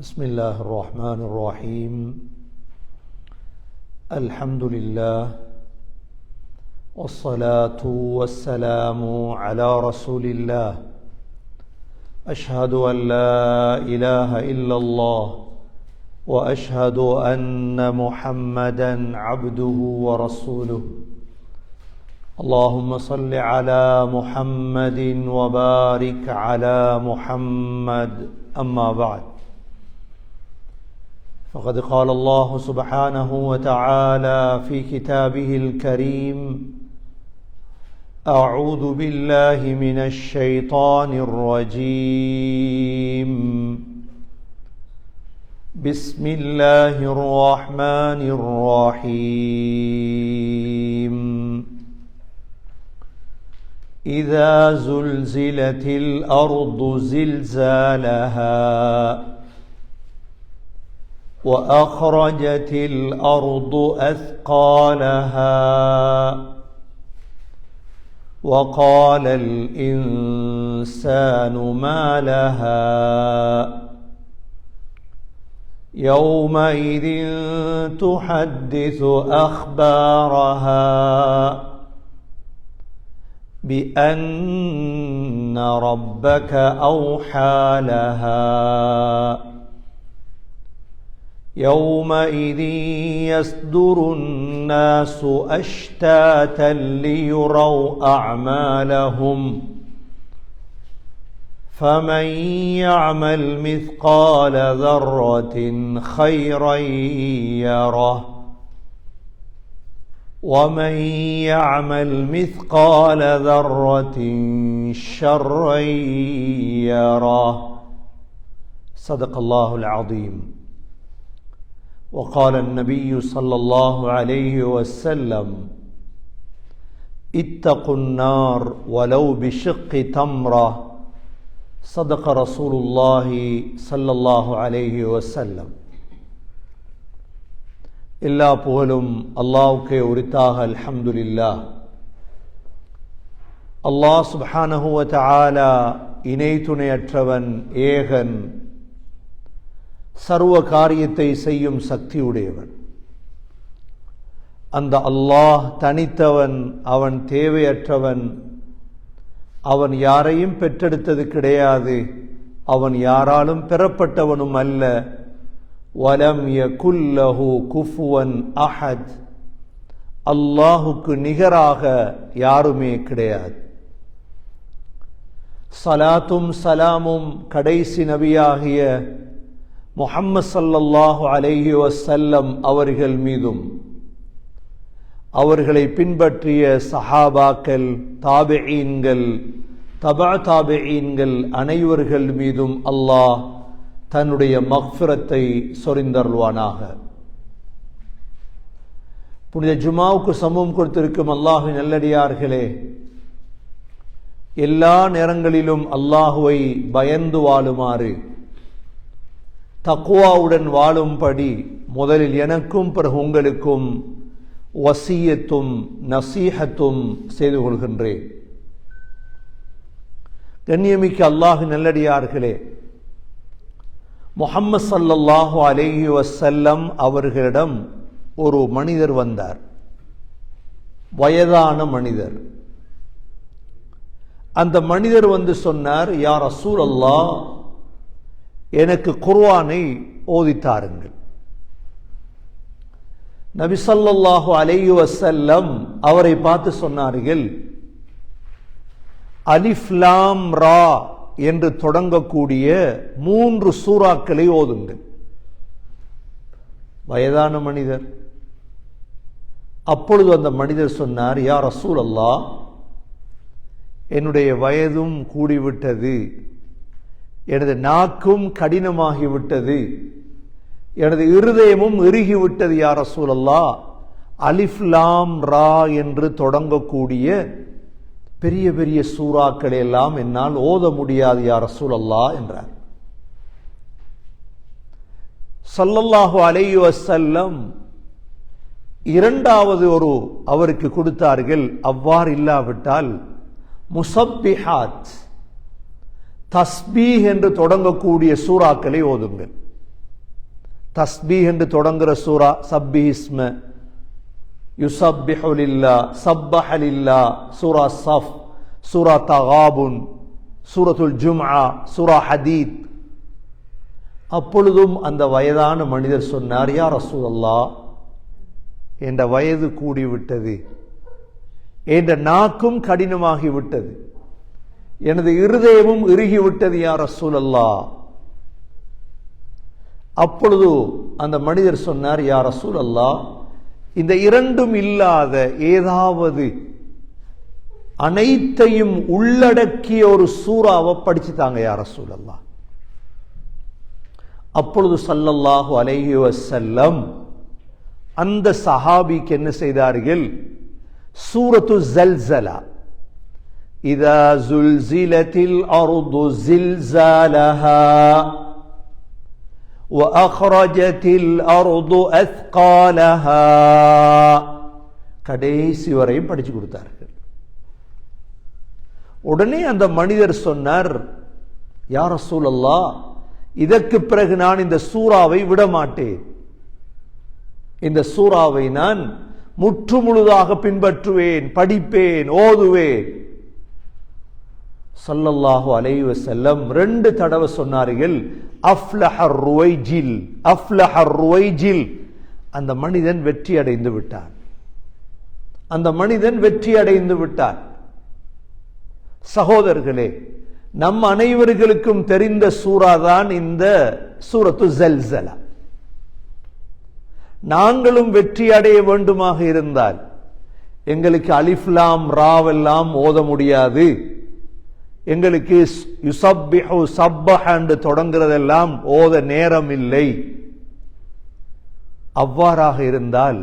بسم الله الرحمن الرحيم. الحمد لله والصلاة والسلام على رسول الله. أشهد أن لا إله إلا الله وأشهد أن محمدا عبده ورسوله. اللهم صل على محمد وبارك على محمد. أما بعد، فقد قال الله سبحانه وتعالى في كتابه الكريم: أعوذ بالله من الشيطان الرجيم. بسم الله الرحمن الرحيم. إذا زلزلت الأرض زلزالها وأخرجت الأرض أثقالها وقال الإنسان ما لها يومئذ تحدث أخبارها بأن ربك أوحى لها يومئذ يصدر الناس أشتاتا ليروا أعمالهم فمن يعمل مثقال ذرة خيرا يره ومن يعمل مثقال ذرة شرا يره. صدق الله العظيم. وقال النبي صلى الله عليه وسلم: اتقوا النار ولو بشق تمرة. صدق رسول الله صلى الله عليه وسلم. எல்லா புகழும் அல்லாஹ்வுக்கே உரித்தாக. அல்ஹம்துலில்லாஹ். அல்லாஹ் சுப்ஹானஹு வ தஆலா இணை துணையற்றவன், ஏகன், சர்வ காரியத்தை செய்யும் சக்தி உடையவன். அந்த அல்லாஹ் தனித்தவன், அவன் தேவையற்றவன், அவன் யாரையும் பெற்றெடுத்தது கிடையாது, அவன் யாராலும் பெறப்பட்டவனும் அல்ல. வலம் யகுல் லஹு குஃபுவன் அஹத். அல்லாஹுக்கு நிகராக யாருமே கிடையாது. ஸலாத்தும் சலாமும் கடைசி நபியாகிய முஹம்மது ஸல்லல்லாஹு அலைஹி வஸல்லம் அவர்கள் மீதும், அவர்களை பின்பற்றிய சஹாபாக்கள், தாபிஈன்கள், தபா தாபிஈன்கள் அனைவர்கள் மீதும் அல்லாஹ் தன்னுடைய மக்ஃபிரத்தை சொரிந்தருள்வானாக. புனித ஜுமாவுக்கு சமூகம் கொடுத்திருக்கும் அல்லாஹ்வின் நல்லடியார்களே, எல்லா நேரங்களிலும் அல்லாஹுவை பயந்து வாழுமாறு, தக்வாவுடன் வாழும்படி முதலில் எனக்கும் பிறகு உங்களுக்கும் வசியத்தும் நசீஹத்தும் செய்து கொள்கின்றேன். கண்ணியமிக்க அல்லாஹ்வின் நல்லடியார்களே, முஹம்மது ஸல்லல்லாஹு அலைஹி வஸல்லம் அவர்களிடம் ஒரு மனிதர் வந்தார். வயதான மனிதர். அந்த மனிதர் வந்து சொன்னார்: யா ரசூலல்லாஹ், எனக்கு குர்ஆனை ஓதித்தாருங்கள். நபி ஸல்லல்லாஹு அலைஹி வஸல்லம் அவரை பார்த்து சொன்னார்கள்: அலிஃப் லாம் ரா என்று தொடங்கக்கூடிய 3 சூறாக்களை ஓதுங்கள். வயதான மனிதர். அப்பொழுது அந்த மனிதர் சொன்னார்: யா ரசூலல்லாஹ், என்னுடைய வயதும் கூடிவிட்டது, எனது நாக்கும் கடினமாகிவிட்டது, எனது இருதயமும் இறுகிவிட்டது. யா ரசூலல்லாஹ், அலிஃப் லாம் ரா என்று தொடங்கக்கூடிய பெரிய பெரிய சூறாக்களை எல்லாம் என்னால் ஓத முடியாது யா ரசூலல்லாஹ் என்றார். ஸல்லல்லாஹு அலைஹி வஸல்லம் இரண்டாவது அவருக்கு கொடுத்தார்கள். அவ்வாறு இல்லாவிட்டால் முஸப்பிஹாத், தஸ்பீஹ் என்று தொடங்கக்கூடிய சூறாக்களை ஓதுங்கள். தஸ்பீஹ் என்று தொடங்குற சூரா சப்பிஹிஸ்ம, யுஸப்பிஹு லில்லாஹ், ஸப்பஹ லில்லாஹ், சூரா ஸஃப், சூரா தகாபுன், சூரத்துல் ஜும்ஆ, சூரா ஹதீத். அப்பொழுதும் அந்த வயதான மனிதர் சொன்னார், யா ரசூலல்லாஹ், என்ற வயது கூடிவிட்டது, என்ற நாக்கும் கடினமாகிவிட்டது, எனது இருதயமும் இறுகிவிட்டது யா ரசூலல்லாஹ். அப்பொழுது அந்த மனிதர் சொன்னார், யா ரசூலல்லாஹ், இந்த இரண்டும் இல்லாத ஏதாவது அனைத்தையும் உள்ளடக்கிய ஒரு சூறாவை படிச்சு தாங்க யா ரசூலல்லாஹ். அப்பொழுது ஸல்லல்லாஹு அலைஹி வஸல்லம் அந்த சஹாபிக்கு என்ன செய்தார்கள், சூரத்து ஸல்ஸலா, இதா ஸுல்ஸிலத்தில் அர்து ஸில்ஸாலஹா வஅக்ரஜத்தில் அர்து அஸ்காலஹா, கடைசி வரையும் படிச்சு கொடுத்தார்கள். உடனே அந்த மனிதர் சொன்னார், யா ரசூலல்லாஹ், இதற்கு பிறகு நான் இந்த சூறாவை விட மாட்டேன், இந்த சூறாவை நான் முற்று முழுதாக பின்பற்றுவேன், படிப்பேன், ஓதுவேன். ஸல்லல்லாஹு அலைஹி வஸல்லம் 2 தடவை சொன்னார்கள், அஃப்லஹர் ருவைஜில், அஃப்லஹர் ருவைஜில். அந்த மனிதன் வெற்றி அடைந்து விட்டான், அந்த மனிதன் வெற்றி அடைந்து விட்டான். சகோதரர்களே, நம் அனைவர்களுக்கும் தெரிந்த சூரா தான் இந்த சூரத்து ஸல்ஸலா. நாங்களும் வெற்றி அடைய வேண்டுமாக இருந்தால் எங்களுக்கு அலிஃப்லாம் ராவெல்லாம் ஓத முடியாது, எங்களுக்கு யுஸப்பிஹு ஸப்பஹ என்று தொடங்குறதெல்லாம் ஓத நேரம் இல்லை. அவ்வாறாக இருந்தால்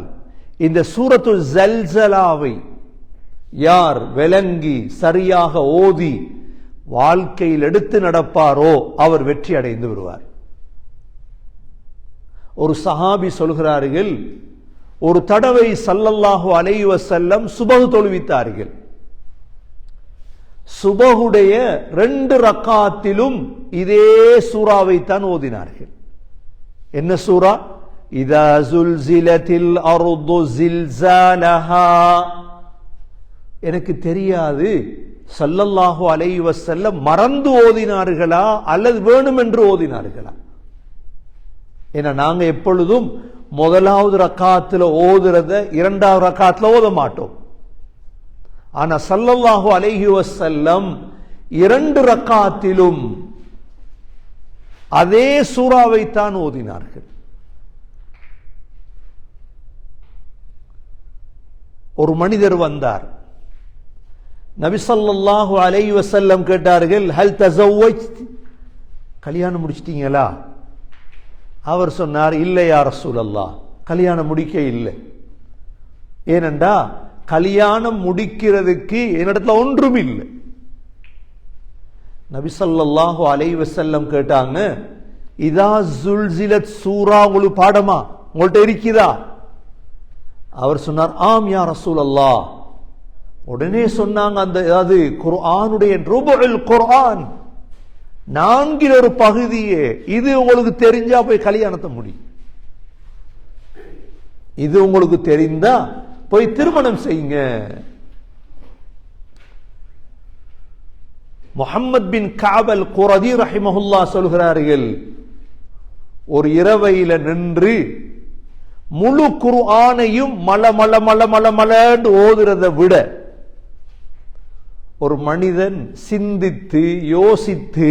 இந்த சூரத்து ஸல்ஸலாவை யார் விளங்கி சரியாக ஓதி வாழ்க்கையில் எடுத்து நடப்பாரோ அவர் வெற்றி அடைந்து விடுவார். ஒரு சஹாபி சொல்கிறார்கள், ஒரு தடவை ஸல்லல்லாஹு அலைஹி வஸல்லம் சுபஹ் தொழுவித்தார்கள். சுபஹுடைய 2 ரக்காத்திலும் இதே சூறாவை தான் ஓதினார்கள். என்ன சூரா? இதா ஸுல்ஸிலத்தில் அர்து ஸில்ஸாலஹா. எனக்கு தெரியாது ஸல்லல்லாஹு அலைஹி வஸல்லம் மறந்து ஓதினார்களா அல்லது வேணுமென்று ஓதினார்களா. ஏன்னா நாங்க எப்பொழுதும் முதலாவது ரக்காத்துல ஓதுறத 2வது ரக்காத்துல ஓத மாட்டோம். ஆனா ஸல்லல்லாஹு அலைஹி வஸல்லம் 2 ரக்காத்திலும் அதே சூறாவை தான் ஓதினார்கள். ஒரு மனிதர் வந்தார், நபி ஸல்லல்லாஹு அலைஹி வஸல்லம் கேட்டார்கள், ஹல் தஸவ்வஜ்தி, கல்யாணம் முடிச்சிட்டீங்களா? அவர் சொன்னார், இல்லை யா ரசூலல்லாஹ், கல்யாணம் முடிக்க இல்லை. ஏனென்றா கல்யாணம் முடிக்கிறதுக்கு என்னிடத்துல ஒன்றும் இல்லை. நபி ஸல்லல்லாஹு அலைஹி வஸல்லம் கேட்டாங்க, இதா ஸுல்ஸிலத் சூரா உங்களுக்கு பாடமா உங்கள்ட்ட இருக்குதா? அவர் சொன்னார், ஆம் யா ரசூலல்லாஹ். உடனே சொன்னாங்க, அந்த அது குர்ஆனுடைய ருபுல் குர்ஆன், 4 ஒரு பகுதியே, இது உங்களுக்கு தெரிஞ்சா போய் கல்யாணத்தை முடி, இது உங்களுக்கு தெரிந்தா போய் திருமணம் செய்யுங்க. முஹம்மத் பின் கஅப் அல் குரதி ரஹிமஹுல்லாஹ் சொல்கிறார்கள், ஒரு இரவையில நின்று முழு குர்ஆனையும் மல மல மல மல மலன்னு ஓதுறதை விட ஒரு மனிதன் சிந்தித்து யோசித்து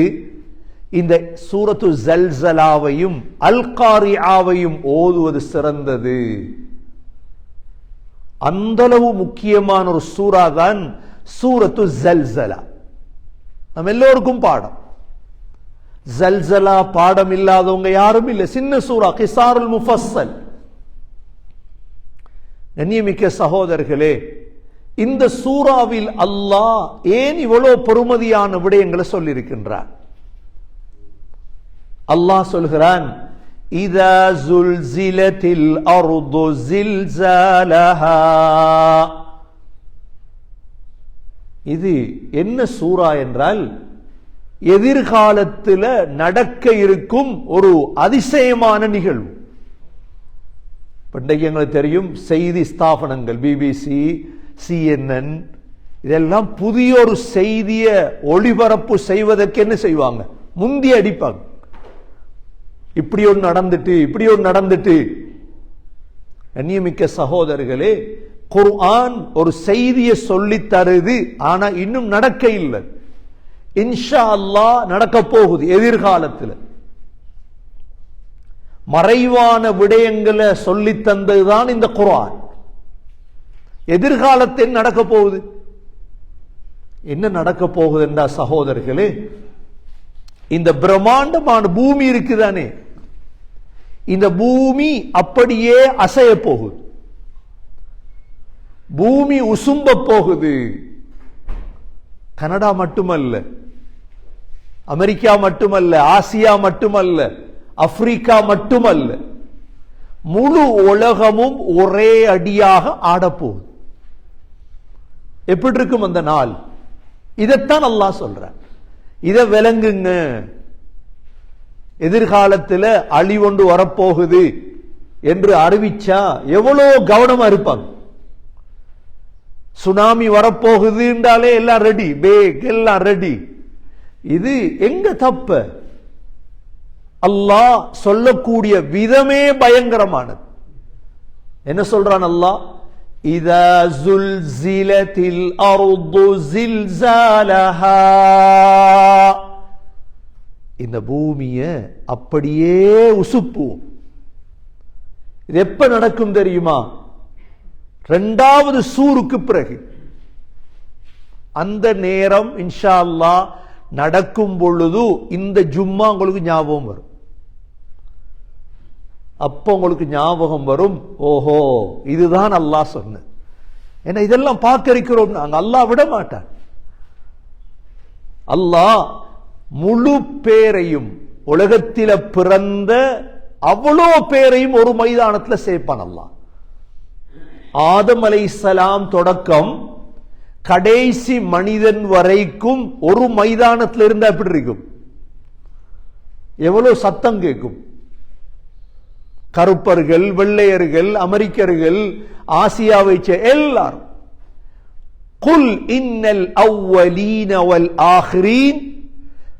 இந்த சூரத்து ஸல்ஸலாவையும் அல் காரிஆவையும் ஓதுவது சிறந்தது. அந்தளவு முக்கியமான ஒரு சூரா தான் சூரத்து ஸல்ஸலா. நம்ம எல்லோருக்கும் பாடம். ஸல்ஸலா பாடம் இல்லாதவங்க யாரும் இல்லை. சின்ன சூரா, கிஸாருல் முஃபஸ்ஸல். கண்ணியமிக்க சகோதரர்களே, இந்த சூறாவில் அல்லாஹ் ஏன் இவ்வளவு பெருமதியான விடயங்களை சொல்லியிருக்கின்றான்? அல்லாஹ் சொல்கிறான், இதா ஸுல்ஸிலத்தில் அர்து ஸில்ஸாலஹா. இது என்ன சூரா என்றால், எதிர்காலத்தில் நடக்க இருக்கும் ஒரு அதிசயமான நிகழ்வு. இன்றைக்கு எங்களுக்கு தெரியும் செய்தி ஸ்தாபனங்கள் பிபிசி, CNN இதெல்லாம் புதிய ஒரு செய்தியை ஒளிபரப்பு செய்வதற்கு என்ன செய்வாங்க? முந்தி அடிப்பாங்க. இப்படி ஒன்று நடந்துட்டு இப்படி ஒன்று நடந்துட்டு. கண்ணியமிக்க சகோதரர்களே, குர்ஆன் ஒரு செய்தியை சொல்லி தருது, ஆனா இன்னும் நடக்க இல்லை. இன்ஷா அல்லாஹ் நடக்க போகுது எதிர்காலத்தில். மறைவான விடயங்களை சொல்லி தந்ததுதான் இந்த குர்ஆன். எதிர்காலத்தில் நடக்க போகுது. என்ன நடக்க போகுது என்றா சகோதரர்களே, இந்த பிரம்மாண்டமான பூமி இருக்குதானே, இந்த பூமி அப்படியே அசைய போகுது. பூமி உசும்ப போகுது. கனடா மட்டுமல்ல, அமெரிக்கா மட்டுமல்ல, ஆசியா மட்டுமல்ல, ஆப்பிரிக்கா மட்டுமல்ல, முழு உலகமும் ஒரே அடியாக ஆடப்போகுது. எப்படி இருக்கும் அந்த நாள்? இதைத்தான் அல்லாஹ் சொல்ற. இதை விளங்குங்க. எதிர்காலத்தில் அழிவொன்று வரப்போகுது என்று அறிவிச்சா எவ்வளவு கவனமா இருப்பாங்க. சுனாமி வரப்போகுது என்றாலே எல்லாம் ரெடி, பேக் எல்லாம் ரெடி. இது எங்க தப்ப? அல்லாஹ் சொல்லக்கூடிய விதமே பயங்கரமானது. என்ன சொல்றான் அல்லாஹ்? இதா ஸுல்ஸிலத்தில் அர்து ஸில்ஸாலஹா, இந்த பூமியை அப்படியே உசுப்புவோம். இது எப்ப நடக்கும் தெரியுமா? இரண்டாவது சூருக்கு பிறகு. அந்த நேரம் இன்ஷா அல்லாஹ் நடக்கும் பொழுது இந்த ஜும்மா உங்களுக்கு ஞாபகம் வரும். அப்ப உங்களுக்கு ஞாபகம் வரும், ஓஹோ இதுதான் அல்லாஹ் சொன்ன. ஏன்னா இதெல்லாம் பார்க்க இருக்கிறோம் நாங்க. அல்லாஹ் விட மாட்டான். அல்லாஹ் முழு பேரையும், உலகத்தில பிறந்த அவ்வளோ பேரையும் ஒரு மைதானத்தில் சேர்ப்பான் அல்லாஹ். ஆதம் அலைஹிஸ்ஸலாம் தொடக்கம் கடைசி மனிதன் வரைக்கும் ஒரு மைதானத்தில் இருந்தா எப்படி இருக்கும்? எவ்வளவு சத்தம் கேட்கும். கருப்பர்கள், வெள்ளையர்கள், அமெரிக்கர்கள், ஆசியாவை எல்லாரும். குல் இன்னல் அவ்வலீன வல் ஆஹிரீன்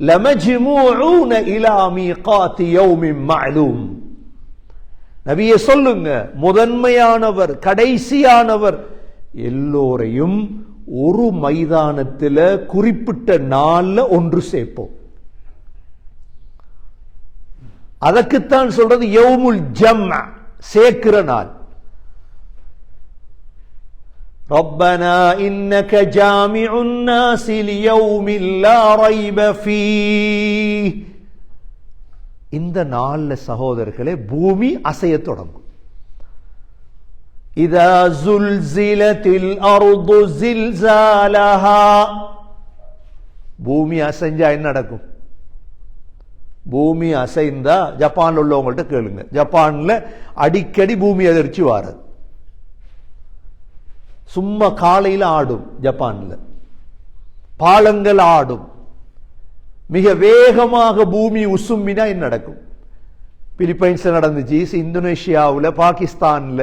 லமஜ்மூஊன இலா மீகாத்தி யௌமின் மஅலூம். நபியே சொல்லுங்க, முதன்மையானவர் கடைசியானவர் எல்லோரையும் ஒரு மைதானத்தில் குறிப்பிட்ட நாள்ல ஒன்று சேர்ப்போம். அதற்குத்தான் சொல்றது யௌமுல் ஜம்அ, சேர்க்கிற நாள். ரப்பனா இன்னக ஜாமிஉன் நாஸி லியௌமில் லா ரைப ஃபீஹ். இந்த நாள்ல சகோதரர்களே பூமி அசைய தொடங்கும். இதா ஸுல்ஸிலத்தில் அர்து ஸில்ஸாலஹா, பூமி அசைஞ்சா என்ன நடக்கும்? பூமி அசைந்தா, ஜப்பான்ல உள்ளவங்கள்ட்ட கேளுங்க, ஜப்பான்ல அடிக்கடி பூமி அதிர்ச்சி வாரது. சும்மா காலையில் ஆடும் ஜப்பான்ல, பாலங்கள் ஆடும். மிக வேகமாக பூமி உசும்பினா என்ன நடக்கும்? பிலிப்பைன்ஸ்ல நடந்துச்சு, இந்தோனேஷியாவில், பாகிஸ்தான்ல.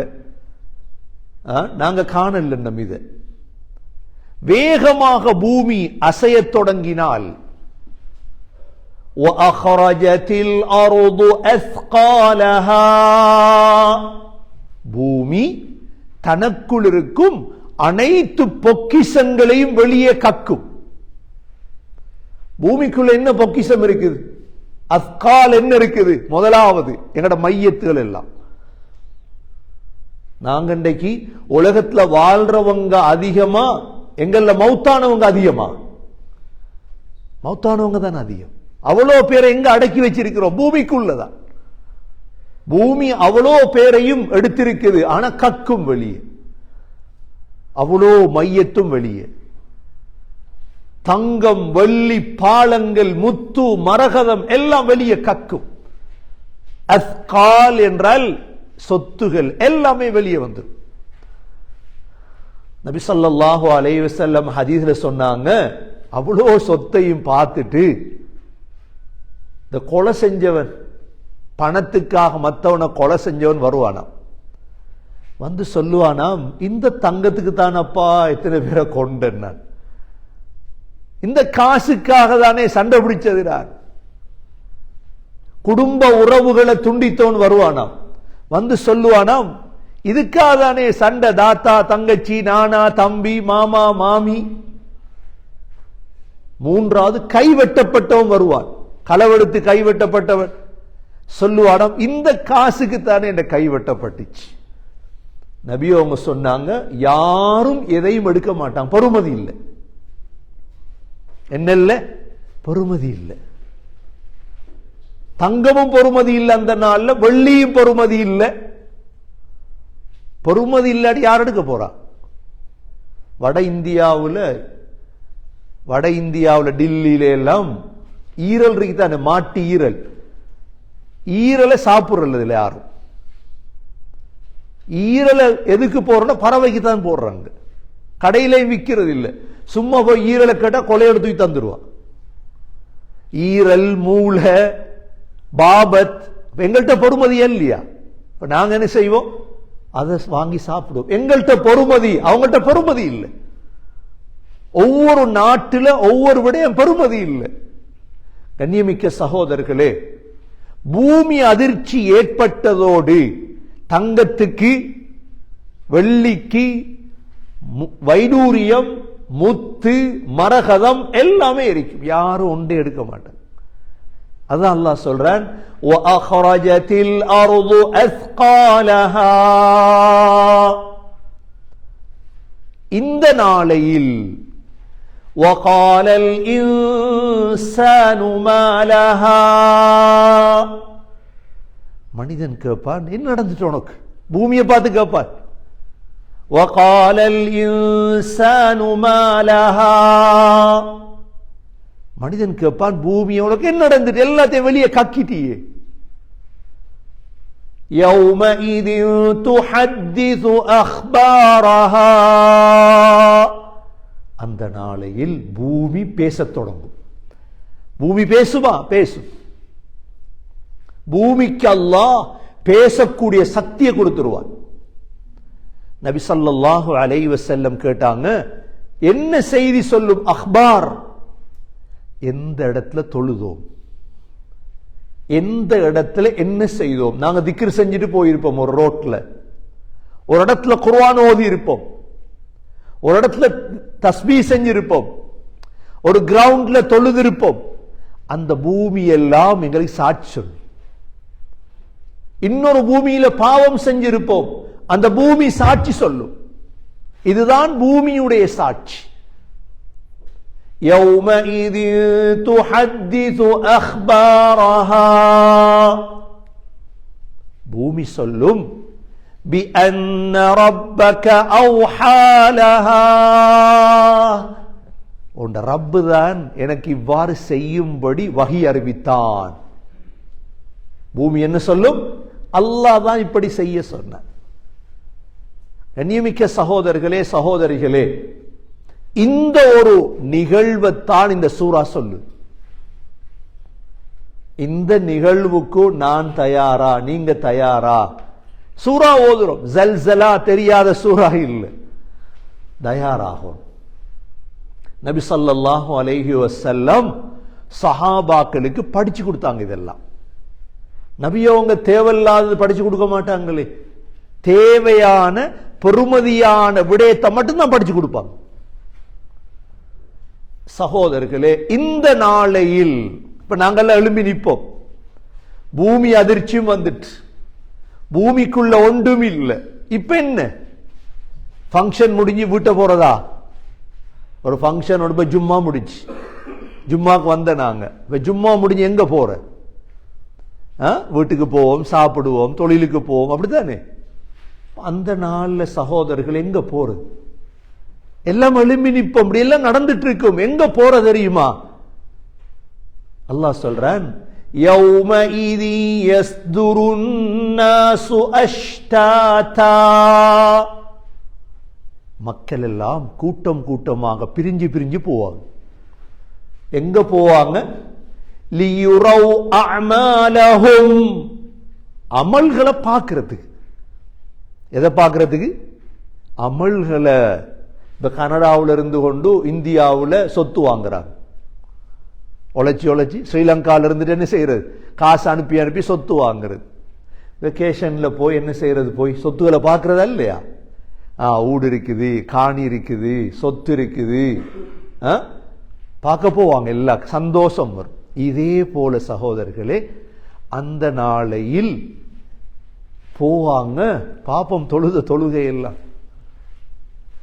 நாங்க காணல நம்ம இத. வேகமாக பூமி அசைய தொடங்கினால் வஅഖரஜத்தில் அர்து அஸ்காலஹா, பூமி தனக்குள் இருக்கும் அனைத்து பொக்கிஷங்களையும் வெளியே கக்கும். பூமிக்குள்ள என்ன பொக்கிஷம் இருக்குது? அஸ்கால் என்ன இருக்குது? முதலாவது எங்கட மையத்துகள் எல்லாம். நாங்க இன்றைக்கு உலகத்துல வாழ்றவங்க அதிகமா, எங்கள்ல மௌத்தானவங்க அதிகமா? மௌத்தானவங்க தான் அதிகம். அவ்வளோ பேரை எங்க அடக்கி வச்சிருக்கிறோம்? பூமிக்குள்ளதான். பூமி அவ்வளோ பேரையும் எடுத்திருக்குது, ஆனா கக்கும் வெளியே. அவ்வளோ மையத்தும் வெளியே. தங்கம், வெள்ளி, பாலங்கள், முத்து, மரகதம் எல்லாம் வெளியே கக்கும். அஸ்கால் என்றால் சொத்துகள் எல்லாமே வெளியே வந்துடும். நபி ஸல்லல்லாஹு அலைஹி வஸல்லம் ஹதீஸ்ல சொன்னாங்க, அவ்வளோ சொத்தையும் பார்த்துட்டு இந்த கொலை செஞ்சவன், பணத்துக்காக மற்றவனை கொலை செஞ்சவன் வருவானா? வந்து சொல்லுவானாம், இந்த தங்கத்துக்கு தானப்பா எத்தனை பேரை கொண்டேன், இந்த காசுக்காக தானே சண்டை பிடிச்சதுறார். குடும்ப உறவுகளை துண்டித்தோன் வருவானாம், வந்து சொல்லுவானாம், இதுக்காக தானே சண்டை, தாத்தா தங்கச்சி நானா தம்பி மாமா மாமி. மூன்றாவது கைவெட்டப்பட்டவன் வருவான், களவெடுத்து கைவெட்டப்பட்டவன் சொல்லுவானாம், இந்த காசுக்கு தானே என் கைவெட்டப்பட்டுச்சு. நபி அவங்க சொன்னாங்க, யாரும் எதையும் எடுக்க மாட்டாங்க, பொறுமதி இல்லை. என்ன இல்லை? பொறுமதி இல்லை. தங்கமும் பொறுமதி இல்லை அந்த நாள்ல, வெள்ளியும் பொறுமதி இல்லை. பொறுமதி இல்லாட்டி யார் எடுக்க போறா? வட இந்தியாவில் டில்லியில எல்லாம் ஈரல் இருக்கு தானே, மாட்டு ஈரல். ஈரலை சாப்பிடுறது இல்லை யாரும். ஈரலை எதுக்கு போறோம்னா பறவைக்கு தான் போடுறாங்க, கடையிலையும் விற்கிறது இல்லை. சும்மா போய் ஈரலை கேட்டா கொலையோடு தூக்கி தந்துருவான். ஈரல் மூளை பாபத் எங்கள்கிட்ட பொறுமதி இல்லையா? இப்ப நாங்க என்ன செய்வோம்? அதை வாங்கி சாப்பிடுவோம். எங்கள்கிட்ட பொறுமதி, அவங்கள்ட்ட பொறுமதி இல்லை. ஒவ்வொரு நாட்டில் ஒவ்வொரு விடயம் பொறுமதி இல்லை. கண்ணியமிக்க சகோதரர்களே, பூமி அதிர்ச்சி ஏற்பட்டதோடு தங்கத்துக்கு வெள்ளிக்கு வைடூரியம் முத்து மரகதம் எல்லாமே இருக்கும், யாரும் ஒன்றே எடுக்க மாட்டாங்க. அதான் அல்லாஹ் சொல்றான், وَأَخْرَجَتِ الْأَرْضُ أَثْقَالَهَا. இந்த நாளையில் وَقَالَ الْإِنسَانُ مَا لَهَا. மனிதன் கேட்பான், என்ன நடந்துட்டு உனக்கு? பூமியை பார்த்து கேட்பான். وَقَالَ الْإِنسَانُ مَا لَهَا. மனிதன் கேட்பான், பூமியை உனக்கு என்ன நடந்துட்டு? எல்லாத்தையும் வெளியே கக்கிட்டியே. يَوْمَئِذٍ تُحَدِّثُ أَخْبَارَهَا. அந்த நாளையில் பூமி பேசத் தொடங்கும். பூமி பேசுமா? பேசும். பூமிக்கு அல்லாஹ் பேசக்கூடிய சக்தியை கொடுத்துருவான். நபி ஸல்லல்லாஹு அலைஹி வஸல்லம் கேட்டாங்க, என்ன செய்தி சொல்லும்? அக்பார். எந்த இடத்துல தொழுதோம், எந்த இடத்துல என்ன செய்தோம். நாங்க திக்ர் செஞ்சுட்டு போயிருப்போம், ஒரு ரோட்ல, ஒரு இடத்துல குர்ஆன் ஓதி இருப்போம், ஒரு இடத்துல தஸ்பீஹ் செஞ்சிருப்போம், ஒரு கிரவுண்ட்ல தொழுது இருப்போம். அந்த பூமி எல்லாம் எங்களுக்கு சாட்சி சொல்லும். இன்னொரு பூமியில பாவம் செஞ்சிருப்போம், அந்த பூமி சாட்சி சொல்லும். இதுதான் பூமியுடைய சாட்சி. يَوْمَئِذٍ تُحَدِّثُ أَخْبَارَهَا. பூமி சொல்லும், بِأَنَّ رَبَّكَ أَوْحَى لَهَا. உன் ரப்பு தான் எனக்கு இவ்வாறு செய்யும்படி வஹி அறிவித்தான். பூமி என்ன சொல்லும்? அல்லாஹ் தான் இப்படி செய்ய சொன்னான். கண்ணியமிக்க சகோதரர்களே சகோதரிகளே, இந்த ஒரு நிகழ்வைத்தான் இந்த சூரா சொல்லு. இந்த நிகழ்வுக்கு நான் தயாரா, நீங்க தயாரா? சூரா ஓதுறோம், ஜல்சலா தெரியாத சூரா இல்லை, தயாராகும். நபி ஸல்லல்லாஹு அலைஹி வஸல்லம் சஹாபாக்களுக்கு படிச்சு கொடுத்தாங்க. இதெல்லாம் நபியவங்க தேவையில்லாதது படிச்சு கொடுக்க மாட்டாங்களே, தேவையான பெருமதியான விடயத்தை மட்டும்தான் படிச்சு கொடுப்பாங்க. சகோதரர்களே, இந்த நாளையில் இப்ப நாங்கெல்லாம் எழும்பி நிற்போம், பூமி அதிர்ச்சியும் வந்துட்டு, பூமிக்குள்ள ஒன்றும் இல்லை. இப்ப என்ன? ஃபங்க்ஷன் முடிஞ்சு வீட்டை போறதா? ஒரு ஃபங்க்ஷன் ஜும்மா முடிச்சு, ஜும்மாக்கு வந்த நாங்க இப்ப ஜும்மா முடிஞ்சு எங்க போற? வீட்டுக்கு போவோம், சாப்பிடுவோம், தொழிலுக்கு போவோம், அப்படித்தானே? அந்த நாள்ல சகோதரர்கள் எங்க போறது? எல்லாம் எழும்பி நிற்போம், அப்படி எல்லாம் நடந்துட்டு இருக்கும். எங்க போற தெரியுமா? அல்லாஹ் சொல்றான், يَوْمَئِذٍ يَصْدُرُ النَّاسُ أَشْتَاتًا. மக்கள் எல்லாம் கூட்டம் கூட்டமாக பிரிஞ்சு பிரிஞ்சு போவாங்க. எங்க போவாங்க? لِيُرَوْا أَعْمَالَهُمْ. அமல்களை பார்க்கிறதுக்கு. எதை பார்க்கறதுக்கு? அமல்களை. இப்ப கனடாவில் இருந்து கொண்டு இந்தியாவில் சொத்து வாங்குறாங்க. உழைச்சி ஸ்ரீலங்காவில் இருந்துட்டு என்ன செய்யறது? காசு அனுப்பி சொத்து வாங்குறது. வெக்கேஷன்ல போய் என்ன செய்யறது? போய் சொத்துக்களை பார்க்கறதா இல்லையா? ஊடு இருக்குது, காணி இருக்குது, சொத்து இருக்குது, பார்க்க போவாங்க. எல்லா சந்தோஷம் வரும். இதே போல சகோதரர்களே அந்த நாளையில் போவாங்க. பாப்பம் தொழுகை எல்லாம்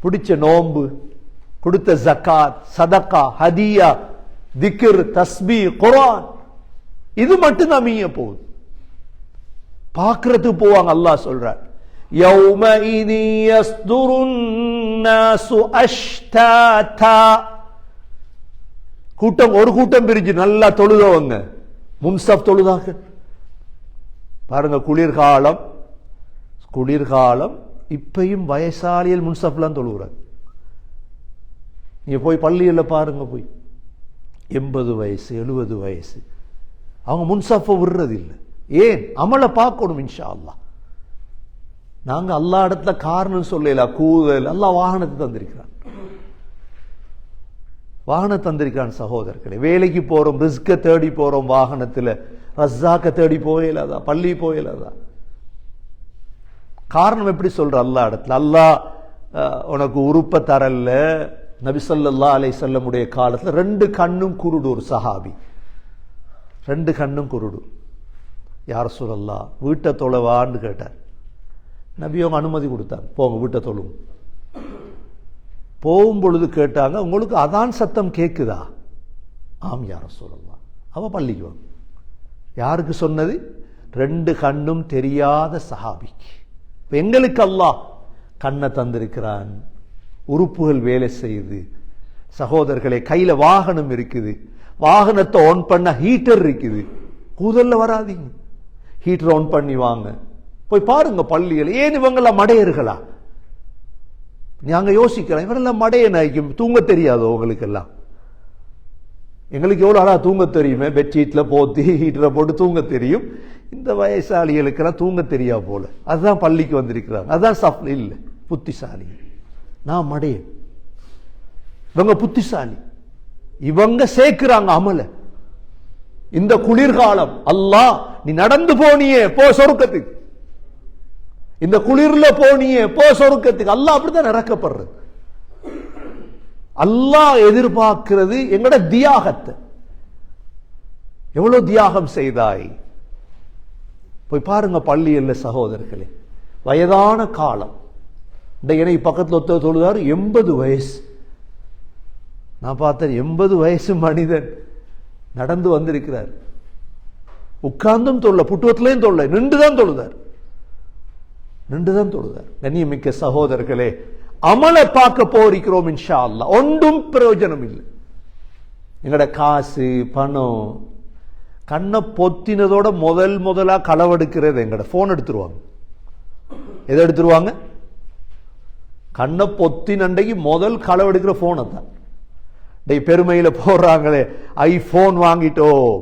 பிடிச்ச நோன்பு, கொடுத்த ஜக்காத், சதக்கா, ஹதியா, திக்ர், தஸ்பீ, குர்ஆன், இது மட்டும் தான் மீய போகுது. பார்க்கறதுக்கு போவாங்க. அல்லாஹ் சொல்றார், யௌமஇதி யஸ்துருன் நாசு அஷ்தாதா. கூட்டம் ஒரு கூட்டம் பிரிஞ்சு நல்லா தொழுதவங்க முன்சப் தொழுதாக. பாருங்க, குளிர்காலம் இப்பயும் வயசாலியல் முன்சப்லாம் தொழுகிறாங்க. நீங்க போய் பள்ளியில் பாருங்க, போய் 80 வயசு 70 வயசு அவங்க முன்சப்ப விடுறது இல்லை. ஏன்? அமலை பார்க்கணும். இன்ஷா அல்லாஹ் நாங்க அல்லாஹ் இடத்துல காரணம் சொல்லல. கூதல் அல்லாஹ் வாகனத்தை தந்திருக்கிறான் சகோதரர்களே. வேலைக்கு போறோம், ரிஸ்க தேடி போறோம், வாகனத்துல ரஸாக்க தேடி போயலாதா, பள்ளி போயலாதா? காரணம் எப்படி சொல்ற? அல்லாஹ் இடத்துல அல்லாஹ் உனக்கு உறுப்ப தரல. நபி ஸல்லல்லாஹு அலைஹி வஸல்லம் உடைய காலத்துல 2 கண்ணும் குருடு. ஒரு சஹாபி 2 கண்ணும் குருடு. யா ரசூலல்லாஹ் வீட்டை தொழவான்னு கேட்டார். நபி அவங்க அனுமதி கொடுத்தாங்க, போங்க வீட்டை தொழும். போகும் பொழுது கேட்டாங்க, உங்களுக்கு அதான் சத்தம் கேட்குதா? ஆம் யா ரசூலல்லாஹ். அவ பள்ளிக்கு வாங்க. யாருக்கு சொன்னது? 2 கண்ணும் தெரியாத சஹாபிக்கு. எங்களுக்கு அல்லாஹ் கண்ணை தந்திருக்கிறான், உறுப்புகள் வேலை செய்யுது. சகோதரர்களே, கையில வாகனம் இருக்குது, வாகனத்தை ஆன் பண்ண ஹீட்டர் இருக்குது. கூதல்ல வராதீங்க, ஹீட்டர் ஆன் பண்ணி வாங்க. போய் பாருங்க பள்ளிகள். ஏன் இவங்கெல்லாம் மடையர்களா? நாங்க யோசிக்கலாம், இவரெல்லாம் மடைய நாய்க்கும் தூங்க தெரியாதோ உங்களுக்கு எல்லாம்? எங்களுக்கு எவ்வளவு அழகா தூங்க தெரியுமே, பெட்ஷீட்ல போத்தி ஹீட்டரை போட்டு தூங்க தெரியும். இந்த வயசாளிகளுக்கெல்லாம் தூங்க தெரியா போல. அதுதான் பள்ளிக்கு வந்திருக்கிறாங்க. அதுதான் சஃப்ல இல்லை, புத்திசாலி. நான் மடைய, இவங்க புத்திசாலி. இவங்க சேர்க்கிறாங்க அமல. இந்த குளிர்காலம் அல்லாஹ், நீ நடந்து போனியே போ சொர்க்கத்துக்கு, இந்த குளிர்ல போனியே போ சொர்க்கத்துக்கு. அல்லாஹ் அப்படித்தான் இறக்கப்படுறது. அல்லாஹ் எதிர்பார்க்கிறது எங்கட தியாகத்தை. எவ்வளவு தியாகம் செய்தாய்? போய் பாருங்க பள்ளியில் சகோதரர்களே. வயதான காலம். என்னை பக்கத்தில் ஒத்த தொழுதாரு, 80 வயசு. நான் பார்த்தேன், 80 வயசு மனிதன் நடந்து வந்திருக்கிறார். உட்கார்ந்தும் தொல்ல, புட்டுவத்திலையும் தொல்ல, நின்றுதான் தொழுதார். கண்ணியமிக்க சகோதரர்களே, அமலை பார்க்க போகிறோம் இன்ஷா அல்லாஹ். ஒன்றும் பிரயோஜனம் இல்லை. எங்கட காசு பணம் கண்ணை பொத்தினதோட முதலா களவெடுக்கிறது எங்கட போன் எடுத்துருவாங்க. எதை எடுத்துருவாங்க? கண்ணை பொத்தின் அண்டைக்கு முதல் களவெடுக்கிற போனை தான். பெருமையில போடுறாங்களே, ஐபோன் வாங்கிட்டோம்.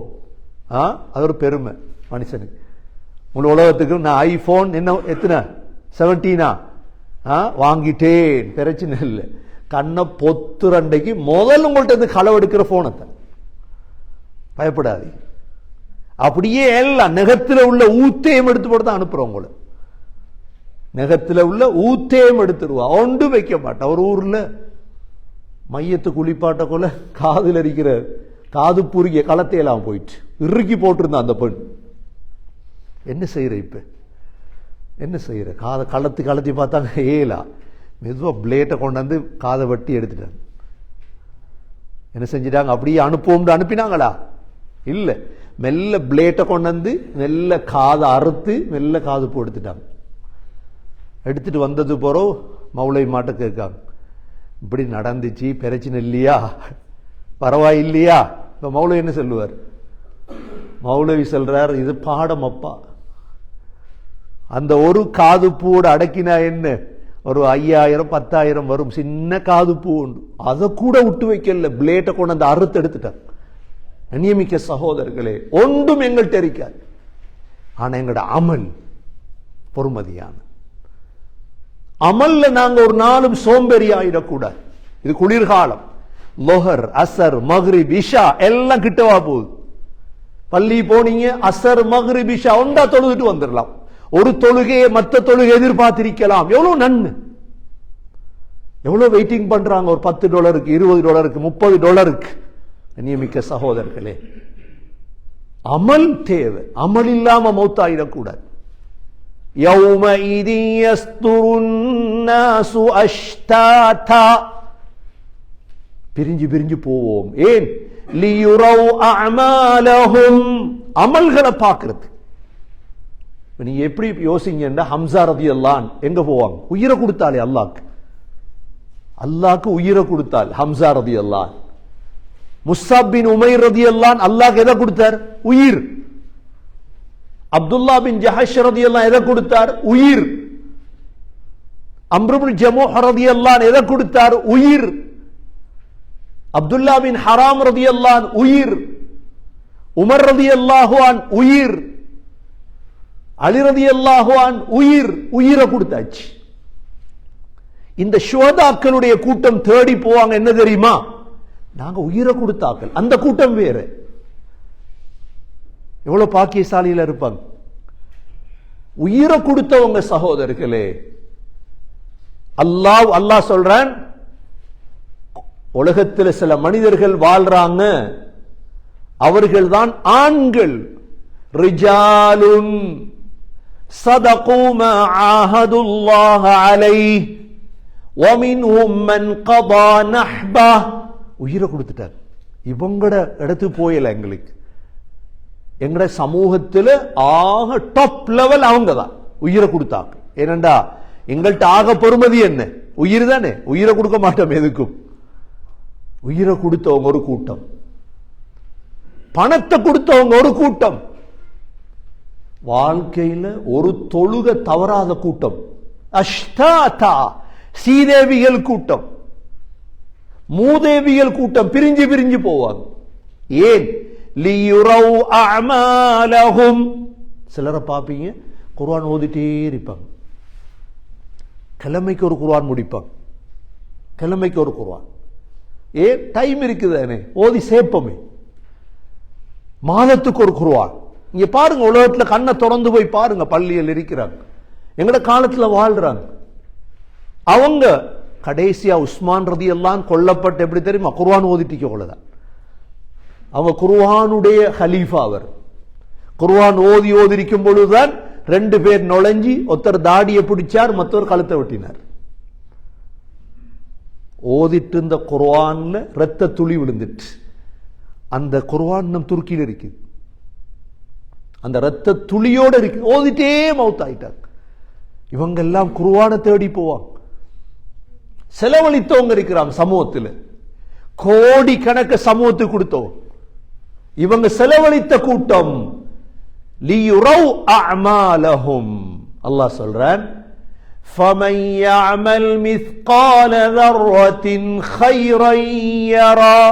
அது ஒரு பெருமை மனுஷனுக்கு. முழு உலகத்துக்கு நான் ஐபோன் என்ன எத்தனை 17 வாங்கிட்டேன், பிரச்சனை இல்லை. கண்ணை பொத்துரண்டைக்கு முதல் உங்கள்கிட்ட இருந்து களவெடுக்கிற போனை தான். பயப்படாது. அப்படியே எல்லாம் நெகத்தில் உள்ள ஊத்தையும் எடுத்து போட்டு தான் அனுப்புறோம். உங்களை நெகத்தில் உள்ள ஊத்தையும் எடுத்துருவா, ஒன்று வைக்க மாட்டா. ஒரு ஊர்ல மையத்து குளிப்பாட்ட கொள்ள காதில் அரிக்கிற காது புரிய களத்தையெல்லாம் போயிட்டு இறுக்கி போட்டிருந்தான் அந்த பெண். என்ன செய்யற? இப்ப என்ன செய்யற? காதை கலத்தி பார்த்தாங்க, ஏலா மெதுவா பிளேட்டை கொண்டாந்து காதை வெட்டி எடுத்துட்டாங்க. என்ன செஞ்சிட்டாங்க? அப்படியே அனுப்புவோம்னு அனுப்பினாங்களா? இல்ல, மெல்ல பிளேட்டை கொண்டாந்து மெல்ல காதை அறுத்து மெல்ல காது போ எடுத்துட்டாங்க. எடுத்துட்டு வந்தது போறோம் மௌலை மாட்ட கேட்காங்க, இப்படி நடந்துச்சு, பிரச்சனை இல்லையா, பரவாயில்லையா? இப்ப மௌலவி என்ன சொல்லுவார்? மௌலவி சொல்றார், இது பாடம் அப்பா. அந்த ஒரு காது பூவோட அடக்கினா என்ன, ஒரு 5000 10,000 வரும். சின்ன காது பூ உண்டு, அதை கூட விட்டு வைக்கல, பிளேட்டை கொண்டு அந்த அறுத்து எடுத்துட்டாங்க. நியமிக்க சகோதரர்களே, ஒன்றும் எங்கள்கிட்ட இருக்காது. ஆனா எங்களோட அமல் பொறுமதியான. அமல்ல நாங்க ஒரு நாளும் சோம்பேறி ஆயிடக்கூடாது. இது குளிர்காலம். லொஹர், அசர், மக்ரிப், இஷா எல்லாம் கிட்டவா போகுது. பள்ளி போனீங்க, அசர், மக்ரிப், இஷா ஒன்றா தொழுதுட்டு வந்துடலாம். ஒரு தொழுகையை மற்ற தொழுகை எதிர்பார்த்திருக்கலாம். எவ்வளவு நன்மை, எவ்வளவு வெயிட்டிங் பண்றாங்க. ஒரு $10, $20, $30 நியமிக்க சகோதரர்களே, அமல் தேவை. அமல் இல்லாம மௌத்தாயிடக்கூடாது. யௌமஇதி யஸ்துருன் நாசு அஷ்தாதா, பிரிஞ்சு பிரிஞ்சு போவோம். ஏன்? லியுரவ் அஅமாலஹும், அமல்களை பார்க்கிறது. நீங்க எப்படி யோசிங்கன்னா, ஹம்சா ரலியல்லாஹு அன்ஹு எங்க போவாங்க? உயிரை கொடுத்தாலே அல்லாஹ்க்கு, அல்லாஹ்க்கு உயிரை கொடுத்தால் ஹம்சா ரலியல்லாஹு அன்ஹு. முஸ்அப் பின் உமைர் ரலியல்லாஹு அன்ஹு அல்லாஹ்க்கு எதை கொடுத்தார்? உயிர். அப்துல்லா பின் ஜஹஷ் ரலியல்லாஹு அன்ஹு எதை கொடுத்தார்? உயிர். அம்ர் இப்னு ஜமூஹ் ரலியல்லாஹு அன்ஹு எதை கொடுத்தார்? உயிர். அப்துல்லா பின் ஹராம் ரலியல்லாஹு அன்ஹு உயிர். உமர் ரலியல்லாஹு அன்ஹு உயிர். அலி ரலியல்லாஹு அன்ஹு உயிர். உயிரை கொடுத்தாச்சு. இந்த ஷுஹதாக்களுடைய கூட்டம் தேடி போவாங்க. என்ன தெரியுமா? நாங்க உயிரை கொடுத்தாக்கள். அந்த கூட்டம் வேற. எவ்வளவு பாக்கியசாலியில இருப்பாங்க. உயிரை கொடுத்தவங்க சகோதரர்களே. அல்லாஹ் சொல்றான், உலகத்தில் சில மனிதர்கள் வாழ்றாங்க, அவர்கள் தான் ஆண்கள். ரிஜாலுன் சதகு மா ஆஹதுல்லாஹ அலைஹி வ மின்ஹும் மன் கதா நஹ்பா. உயிரை கொடுத்துட்டார். இவங்கட இடத்துக்கு போயல. எங்களுக்கு எங்கட சமூகத்தில் ஆக டாப் லெவல் அவங்க தான் உயிரை கொடுத்தாங்க. ஏனண்டா எங்கள்கிட்ட ஆக பொறுமதி என்ன? உயிர் தானே. உயிரை கொடுக்க மாட்டோம் எதுக்கும். உயிரை கொடுத்தவங்க ஒரு கூட்டம், பணத்தை கொடுத்தவங்க ஒரு கூட்டம், வாழ்க்கையில ஒரு தொழுக தவறாத கூட்டம், அஷ்டாதா சீதேவிகள் கூட்டம், மூதேவிகள் கூட்டம் பிரிஞ்சு பிரிஞ்சு போவாங்க. ஏன்? லியுரவ் அஅமாலஹும். சிலரை பாப்பீங்க, குர்ஆன் ஓதிட்டே இருப்பாங்க. கிழமைக்கு ஒரு குர்ஆன் முடிப்பாங்க. கிழமைக்கு ஒரு குர்ஆன். டைம் இருக்குதானே, ஓதி சேப்பமே. மாதத்துக்கு ஒரு குர்ஆன். இங்க பாருங்க, உலகத்துல கண்ணை திறந்து போய் பாருங்க, பள்ளியில் இருக்கிறாங்க, எங்கட காலத்துல வாழ்றாங்க. அவங்க கடைசியா உஸ்மான் ரலியல்லாஹு அன்ஹு கொல்லப்பட்டு எப்படி தெரியுமா? குர்ஆன் ஓதிட்டிக்க கொள்ளதான். அவங்க குர்ஆனுடைய ஹலீஃபா. அவர் குர்ஆன் ஓதி இருக்கும் பொழுதுதான் 2 பேர் நுழைஞ்சி, ஒருத்தர் தாடியை பிடிச்சார், மற்றவர் கழுத்தை வெட்டினார். ஓதிட்டு இருந்த குர்ஆன்ல ரத்த துளி விழுந்துட்டு, அந்த குர்ஆன் நம் துருக்கியில் இருக்குது, அந்த ரத்த துளியோட இருக்கு. ஓதிட்டே மவுத் ஆயிட்டாங்க. இவங்க எல்லாம் குர்ஆனை தேடி போவாங்க. செலவழித்தவங்க இருக்கிறாங்க சமூகத்தில், கோடி கணக்கு சமூகத்துக்கு கொடுத்தவங்க. இவங்க செலவழித்த கூட்டம். லியுரவ் அஅமாலஹும். அல்லாஹ் சொல்றான், فَمَنْ يَعْمَلْ مِثْقَالَ ذَرَّةٍ خَيْرًا يَرَى.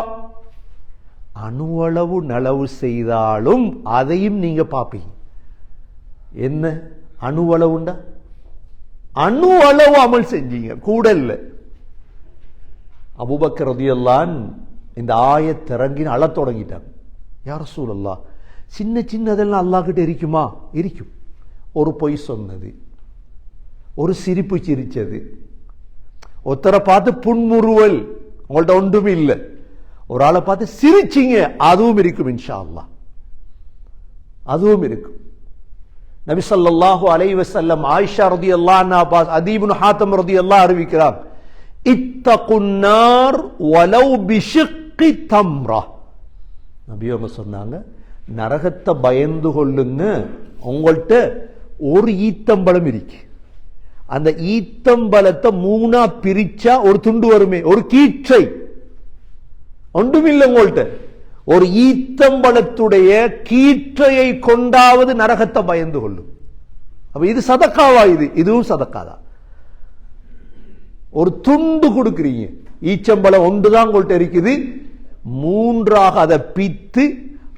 அணுவளவு நலவு செய்தாலும் அதையும் நீங்க பாப்பீங்க. என்ன அணுவளவுண்டா? அணு அளவு அமல் செஞ்சீங்க, கூட இல்ல. அபூபக்கர் ரலியல்லாஹு அன்ஹு இந்த ஆயத் இறங்கின அழத் தொடங்கிட்டாங்க. யா ரசூலல்லாஹ், சின்ன சின்னதெல்லாம் அல்லாஹ் கிட்ட இருக்குமா? இருக்கும். ஒரு பொய் சொன்னது, ஒரு சிரிப்பு சிரிச்சது, ஒருத்தரை பார்த்து புன்முறுவல், உங்கள்ட்ட ஒன்றுமே இல்லை, ஒரு ஆளை பார்த்து சிரிச்சிங்க, அதுவும் இருக்கும் இன்ஷா அல்லாஹ், அதுவும் இருக்கும். நபி ஸல்லல்லாஹு அலைஹி வஸல்லம் ஆயிஷா ரலியல்லாஹு அன்ஹா, அதீ இப்னு ஹாத்திம் ரலியல்லாஹு அறிவிக்கிறார், இத்தகுன் நார் வலவ் பிஷிக்கி தம்ரா. நபி அவங்க சொன்னாங்க, நரகத்தை பயந்து கொள்ளுங்க, உங்கள்கிட்ட ஒரு ஈத்தம்பழம் இருக்கு, அந்த ஈத்தம்பழத்தை 3ஆ பிரிச்சா ஒரு துண்டு வருமே, ஒரு கீற்றை, ஒன்றுமில்லை உங்கள்கிட்ட, ஒரு ஈத்தம்பழத்துடைய கீற்றையை கொண்டாவது நரகத்தை பயந்து கொள்ளும். அப்ப இது சதக்காவா? இதுவும் சதக்காதான். ஒரு துண்டு கொடுக்கிறீங்க, ஈச்சம்பழம் ஒன்றுதான் உங்கள்கிட்ட இருக்குது, 3ஆக அதை பித்து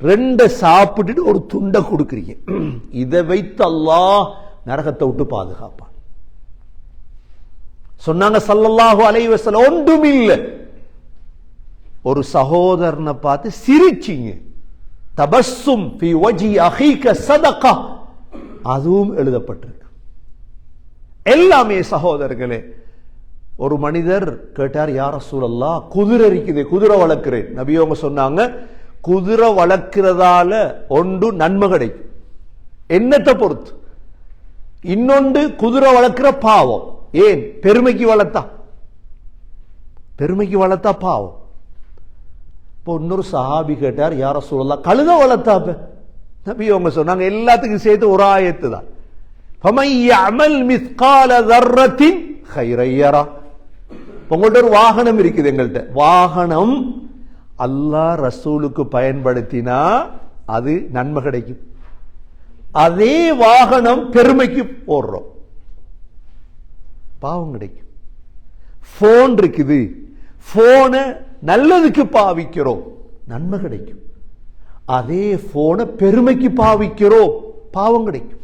2 சாப்பிட்டுட்டு ஒரு துண்டை கொடுக்கிறீங்க. இதை வைத்து அல்லாஹ் நரகத்தை விட்டு பாதுகாப்பான். சொன்னாங்க ஸல்லல்லாஹு அலைஹி வஸல்லம், ஒன்றுமில்லை, ஒரு சகோதரனை பார்த்து சிரிச்சிங்க. தபஸ்ஸும் ஃபீ வஜ்ஹி அஹீக ஸதகா, அதுவும் எழுதப்பட்டிருக்கு. எல்லாமே சகோதரர்களே. ஒரு மனிதர் கேட்டார், யா ரசூலல்லாஹ், குதிரை இருக்குது, குதிரை வளர்க்கிறேன். நபி அவங்க சொன்னாங்க, குதிரை வளர்க்கிறதால ஒன்று நன்மை கிடைக்கும், என்னத்தை பொறுத்து. இன்னொன்று குதிரை வளர்க்கிற பாவம். ஏன்? பெருமைக்கு வளர்த்தா, பெருமைக்கு வளர்த்தா பாவம். இப்போ இன்னொரு சஹாபி கேட்டார், யா ரசூலல்லாஹ், கழுத வளர்த்தாப்ப. நபி அவங்க சொன்னாங்க, எல்லாத்துக்கும் சேர்த்து ஒரு ஆயத்து தான், ஃபமன் யஅமல் மிஸ்கால தர்ரத்தின் கைரன் யரா. உங்கள்ட்ட ஒரு வாகனம் இருக்குது, எங்கள்கிட்ட வாகனம் அல்லாஹ் ரசூலுக்கு பயன்படுத்தினா அது நன்மை கிடைக்கும். அதே வாகனம் பெருமைக்கு போடுறோம், பாவம் கிடைக்கும். போன் இருக்குது, போனை நல்லதுக்கு பாவிக்கிறோம், நன்மை கிடைக்கும். அதே போனை பெருமைக்கு பாவிக்கிறோம், பாவம் கிடைக்கும்.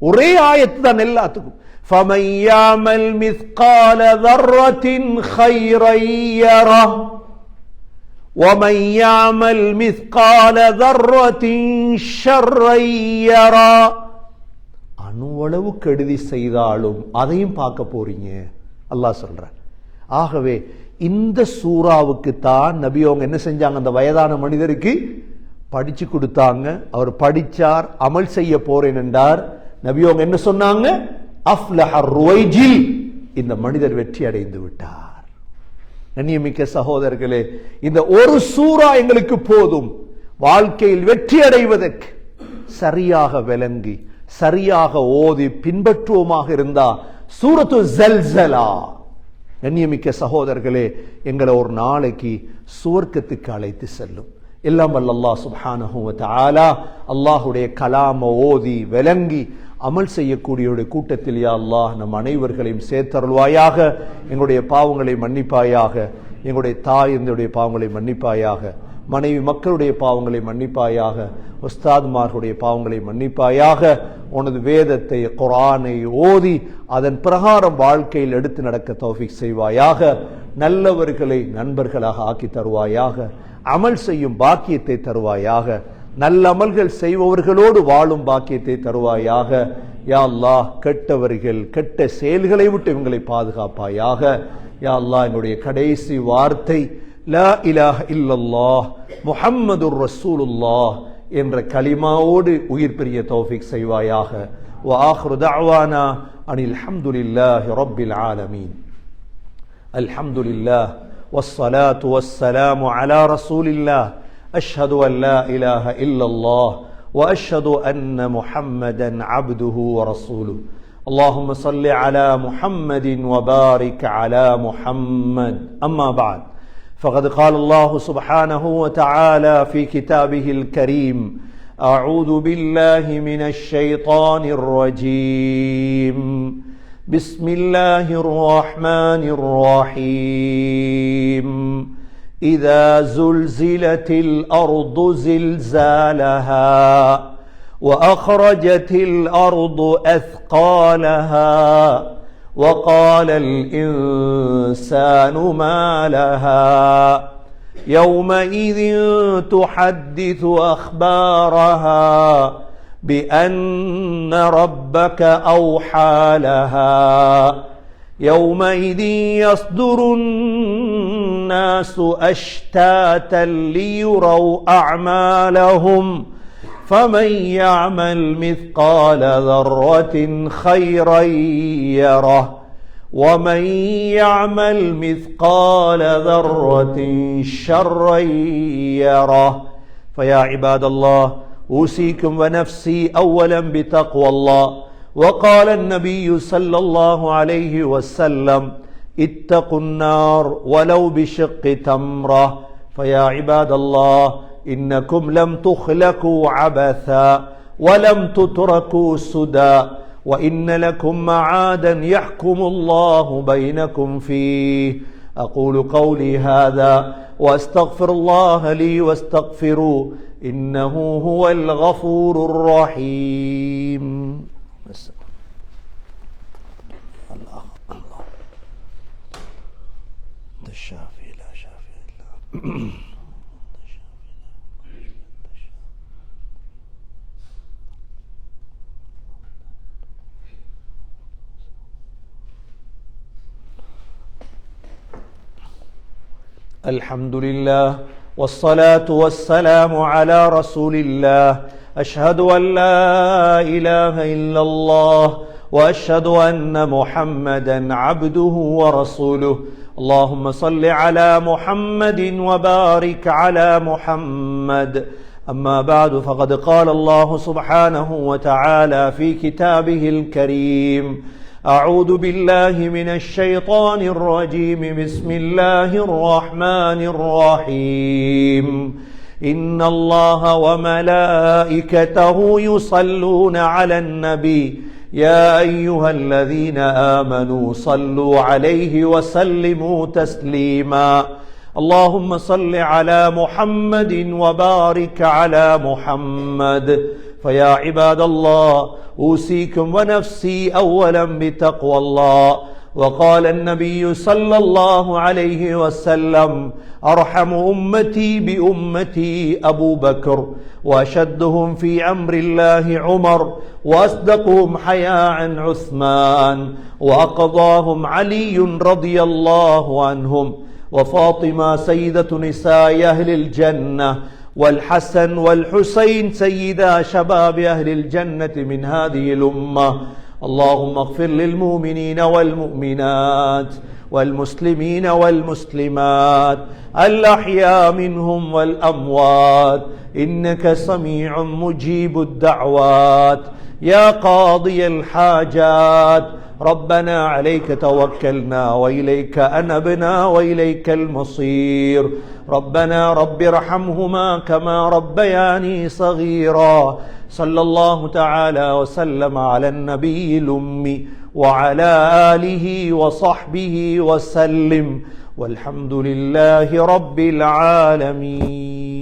ஒரே ஆயத்து தான் எல்லாத்துக்கும். فَمَنْ يَعْمَلْ مِثْقَالَ ذَرَّةٍ خَيْرًا يَرَهُ وَمَنْ يَعْمَلْ مِثْقَالَ ذَرَّةٍ شَرًّا يَرَهُ. அணுவளவு கெடுதி செய்தாலும் அதையும் பார்க்க போறீங்க, அல்லாஹ் சொல்றார். ஆகவே இந்த சூறாவுக்கு தான் நபி அவங்க என்ன செஞ்சாங்க, அந்த வயதான மனிதருக்கு படிச்சு கொடுத்தாங்க. அவர் படிச்சார், அமல் செய்ய போறேன் என்றார். நபி அவங்க என்ன சொன்னாங்க, அஃப்லஹர் ருவைஜில், இந்த மனிதர் வெற்றி அடைந்து விட்டார். கண்ணியமிக்க சகோதரர்களே, இந்த ஒரு சூரா எங்களுக்கு போதும் வாழ்க்கையில் வெற்றி அடைவதற்கு. சரியாக விளங்கி சரியாக ஓதி பின்பற்றுவோமாக இருந்தா சூரத்து ஸல்ஸலா, கண்ணியமிக்க சகோதரர்களே, எங்களை ஒரு நாளைக்கு சுவர்க்கத்துக்கு அழைத்து செல்லும். எல்லாம் வல்ல அல்லாஹ் சுப்ஹானஹு வ தஆலா அல்லாஹ்வுடைய கலாம ஓதி விளங்கி அமல் செய்யக்கூடியவருடைய கூட்டத்தில் யா அல்லாஹ் நம் அனைவர்களையும் சேர்த்தருள்வாயாக. எங்களுடைய பாவங்களை மன்னிப்பாயாக, எங்களுடைய தாய் என்னுடைய பாவங்களை மன்னிப்பாயாக, மனைவி மக்களுடைய பாவங்களை மன்னிப்பாயாக, உஸ்தாத்மார்களுடைய பாவங்களை மன்னிப்பாயாக. உனது வேதத்தை குர்ஆனை ஓதி அதன் பிரகாரம் வாழ்க்கையில் எடுத்து நடக்க தௌஃபீக் செய்வாயாக. நல்லவர்களை நண்பர்களாக ஆக்கி தருவாயாக. அமல் செய்யும் பாக்கியத்தை தருவாயாக. நல்ல அமல்கள் செய்பவர்களோடு வாழும் பாக்கியத்தை தருவாயாக. யா அல்லாஹ், கெட்டவர்கள் கெட்ட செயல்களை விட்டு இவங்களை பாதுகாப்பாயாக. யா அல்லாஹ், என்னுடைய கடைசி வார்த்தை லா இலாஹ இல்லல்லாஹ் முஹம்மதுர் ரசூலுல்லாஹ் என்ற கலிமாவோடு உயிர் பிரிய தௌஃபீக் செய்வாயாக. வ ஆகிரு தஅவானா அனில் ஹம்துலில்லாஹி ரப்பில் ஆலமீன். அல்ஹம்துலில்லாஹ் வஸ்ஸலாத்து வஸ்ஸலாமு அலா ரசூலில்லாஹ். அஷ்ஹது அன் லா இலாஹ இல்லல்லாஹ் வ அஷ்ஹது அன்ன முஹம்மதன் அப்துஹு வ ரசூலுஹு. اللهم صل على محمد وبارك على محمد. أما بعد، فقد قال الله سبحانه وتعالى في كتابه الكريم: أعوذ بالله من الشيطان الرجيم. بسم الله الرحمن الرحيم. إذا زلزلت الأرض زلزالها وأخرجت الأرض أثقالها وقال الإنسان ما لها يومئذ تحدث أخبارها بأن ربك أوحى لها يومئذ يصدر الناس أشتاتا ليروا أعمالهم فمن يعمل مثقال ذرة خيرا يره ومن يعمل مثقال ذرة شرا يره. فيا عباد الله، أوصيكم ونفسي أولا بتقوى الله. وقال النبي صلى الله عليه وسلم: اتقوا النار ولو بشق تمرة. فيا عباد الله، إنكم لم تخلقوا عبثا ولم تتركوا سدى، وإن لكم معادا يحكم الله بينكم فيه. أقول قولي هذا وأستغفر الله لي واستغفروه إنه هو الغفور الرحيم. الله الله الشافي لا شافي إلا الحمد لله والصلاة والسلام على رسول الله. أشهد أن لا إله إلا الله وأشهد أن محمدا عبده ورسوله. اللهم صل على محمد وبارك على محمد. أما بعد، فقد قال الله سبحانه وتعالى في كتابه الكريم: أعوذ بالله من الشيطان الرجيم. بسم الله الرحمن الرحيم. إن الله وملائكته يصلون على النبي يا أيها الذين آمنوا صلوا عليه وسلموا تسليما. اللهم صل على محمد وبارك على محمد. فيا عباد الله، أوصيكم ونفسي أولا بتقوى الله. وقال النبي صلى الله عليه وسلم: أرحم أمتي بأمتي أبو بكر، وأشدهم في أمر الله عمر، وأصدقهم حياء عثمان، وأقضاهم علي رضي الله عنهم، وفاطمة سيدة نساء أهل الجنة، والحسن والحسين سيدا شباب أهل الجنة من هذه الأمة. اللهم اغفر للمؤمنين والمؤمنات والمسلمين والمسلمات الأحياء منهم والأموات، إنك سميع مجيب الدعوات يا قاضي الحاجات. ربنا عليك توكلنا وإليك أنبنا وإليك المصير. ربنا رب ارحمهما كما ربياني صغيرا. صلى الله تعالى وسلم على النبي الأمي وعلى آله وصحبه وسلم، والحمد لله رب العالمين.